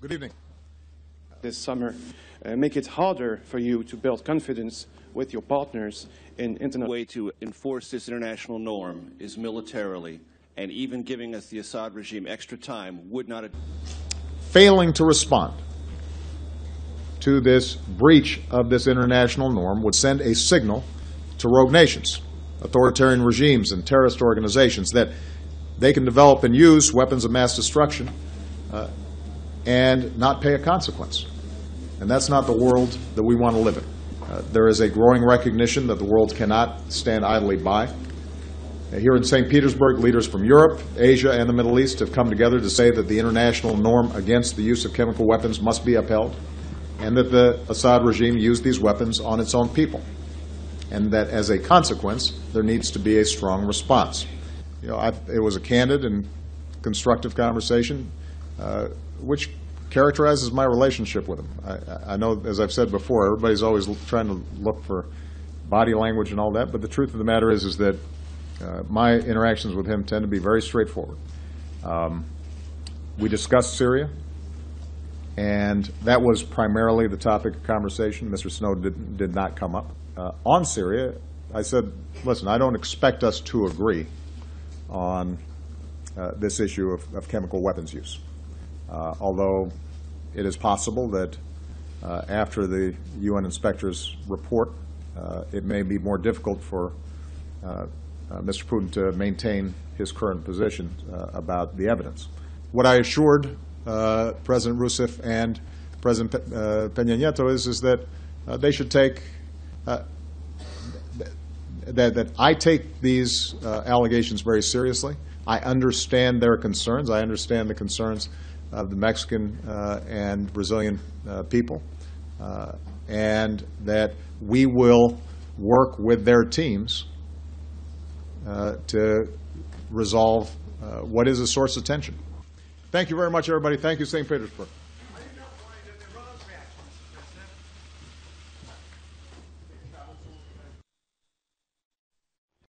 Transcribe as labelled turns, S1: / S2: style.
S1: Good evening.
S2: This summer, make it harder for you to build confidence with your partners in international.
S3: The way to enforce this international norm is militarily, and even giving us the Assad regime extra time would not.
S1: Failing to respond to this breach of this international norm would send a signal to rogue nations, authoritarian regimes, and terrorist organizations that they can develop and use weapons of mass destruction and not pay a consequence. And that's not the world that we want to live in. There is a growing recognition that the world cannot stand idly by. Here in St. Petersburg, leaders from Europe, Asia, and the Middle East have come together to say that the international norm against the use of chemical weapons must be upheld, and that the Assad regime used these weapons on its own people, and that as a consequence, there needs to be a strong response. You know, it was a candid and constructive conversation, which characterizes my relationship with him. I know, as I've said before, everybody's always trying to look for body language and all that, but the truth of the matter is that my interactions with him tend to be very straightforward. We discussed Syria, and that was primarily the topic of conversation. Mr. Snow did not come up. On Syria, I said, listen, I don't expect us to agree on this issue of chemical weapons use. Although it is possible that after the UN inspector's report, it may be more difficult for Mr. Putin to maintain his current position about the evidence. What I assured President Rousseff and President Peña Nieto is that they should take, that I take these allegations very seriously. I understand their concerns. I understand the concerns of the Mexican and Brazilian people, and that we will work with their teams to resolve what is a source of tension. Thank you very much, everybody. Thank you, St. Petersburg.